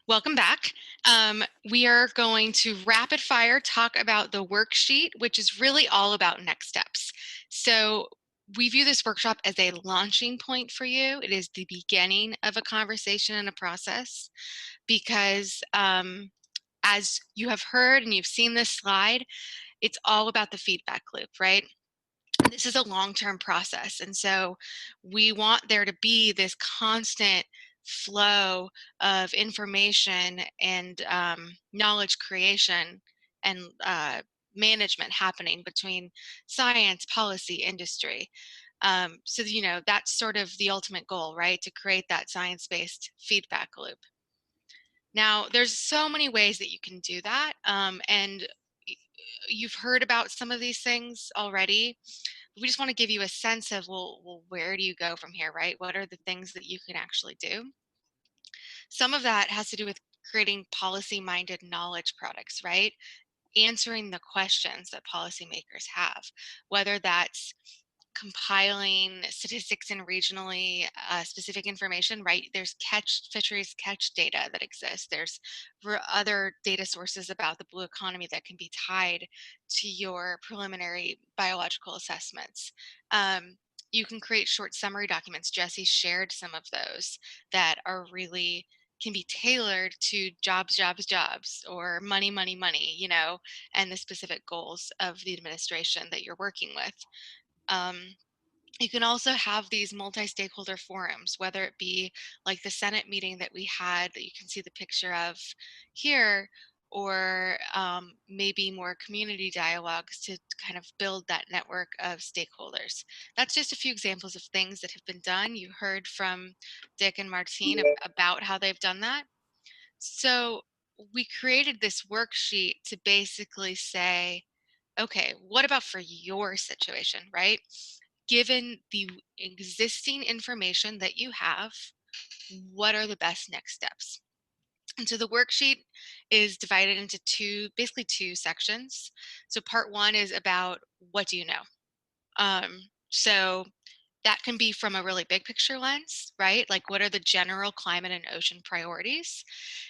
Welcome back. We are going to rapid fire talk about the worksheet, which is really all about next steps. So we view this workshop as a launching point for you. It is the beginning of a conversation and a process because as you have heard and you've seen this slide, it's all about the feedback loop, right? This is a long-term process. And so we want there to be this constant flow of information and knowledge creation and management happening between science, policy, industry. That's sort of the ultimate goal, right? To create that science-based feedback loop. Now, there's so many ways that you can do that. And you've heard about some of these things already. We just want to give you a sense of, well, where do you go from here, right? What are the things that you can actually do? Some of that has to do with creating policy-minded knowledge products, right? Answering the questions that policymakers have, whether that's compiling statistics and regionally specific information, right? There's fisheries catch data that exists. There's other data sources about the blue economy that can be tied to your preliminary biological assessments. You can create short summary documents. Jesse shared some of those that are really can be tailored to jobs, or money, and the specific goals of the administration that you're working with. Um, you can also have these multi-stakeholder forums, whether it be like the Senate meeting that we had that you can see the picture of here, or maybe more community dialogues to kind of build that network of stakeholders. That's just a few examples of things that have been done. You heard from Dick and Martine about how they've done that. So we created this worksheet to basically say, okay, what about for your situation, right? Given the existing information that you have, what are the best next steps? And so the worksheet is divided into basically two sections. So part one is about what do you know? So that can be from a really big picture lens, right? Like what are the general climate and ocean priorities?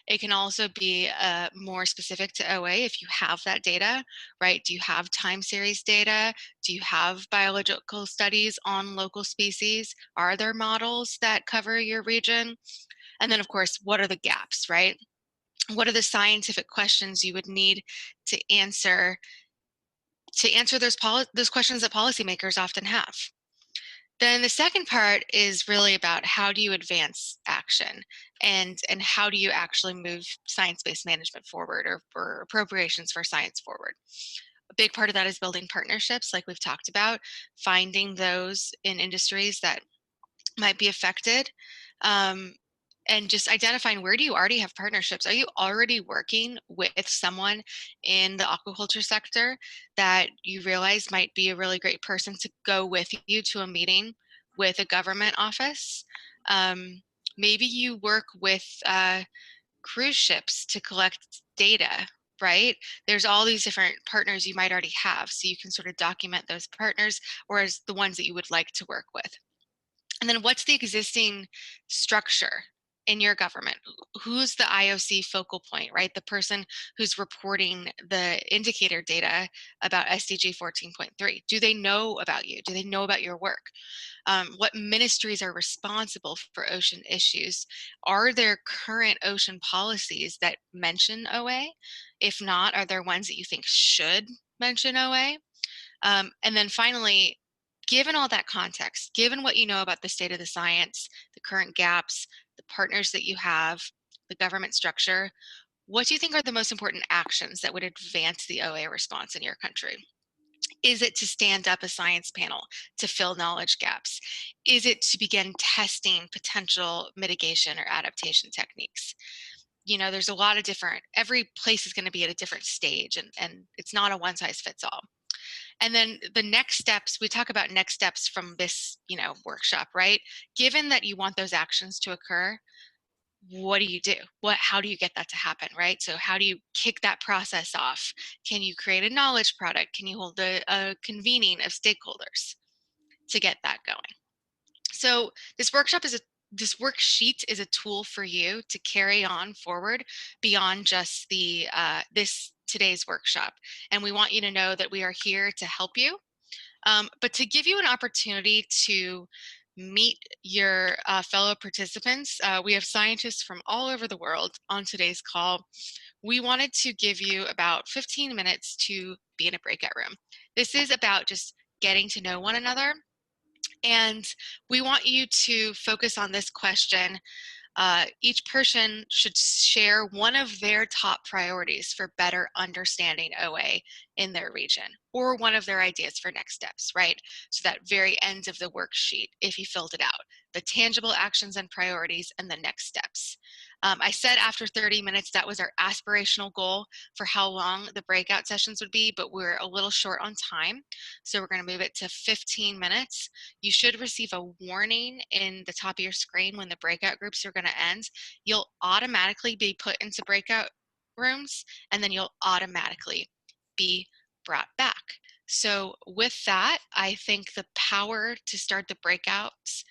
It can also be more specific to OA if you have that data, right? Do you have time series data? Do you have biological studies on local species? Are there models that cover your region? And then of course, what are the gaps, right? What are the scientific questions you would need to answer those questions that policymakers often have? Then the second part is really about how do you advance action and how do you actually move science-based management forward, or appropriations for science forward. A big part of that is building partnerships like we've talked about, finding those in industries that might be affected, um, and just identifying where do you already have partnerships. Are you already working with someone in the aquaculture sector that you realize might be a really great person to go with you to a meeting with a government office? Maybe you work with cruise ships to collect data, right? There's all these different partners you might already have, so you can sort of document those partners or as the ones that you would like to work with. And then what's the existing structure in your government? Who's the IOC focal point, right? The person who's reporting the indicator data about SDG 14.3. Do they know about you? Do they know about your work? What ministries are responsible for ocean issues? Are there current ocean policies that mention OA? If not, are there ones that you think should mention OA? And then finally, given all that context, given what you know about the state of the science, the current gaps, the partners that you have, the government structure, what do you think are the most important actions that would advance the OA response in your country? Is it to stand up a science panel to fill knowledge gaps? Is it to begin testing potential mitigation or adaptation techniques? There's a lot of every place is going to be at a different stage, and it's not a one size fits all. And then the next steps, we talk about next steps from this, workshop, right? Given that you want those actions to occur, what do you do? How do you get that to happen, right? So how do you kick that process off? Can you create a knowledge product? Can you hold a convening of stakeholders to get that going? So this workshop is this worksheet is a tool for you to carry on forward beyond just the this today's workshop. And we want you to know that we are here to help you, but to give you an opportunity to meet your fellow participants. We have scientists from all over the world on today's call. We wanted to give you about 15 minutes to be in a breakout room. This is about just getting to know one another. And we want you to focus on this question. Each person should share one of their top priorities for better understanding OA in their region, or one of their ideas for next steps, right? So that very end of the worksheet, if you filled it out, the tangible actions and priorities and the next steps. I said after 30 minutes, that was our aspirational goal for how long the breakout sessions would be, but we're a little short on time. So we're gonna move it to 15 minutes. You should receive a warning in the top of your screen when the breakout groups are going to end. You'll automatically be put into breakout rooms, and then you'll automatically be brought back. So with that, I think the power to start the breakouts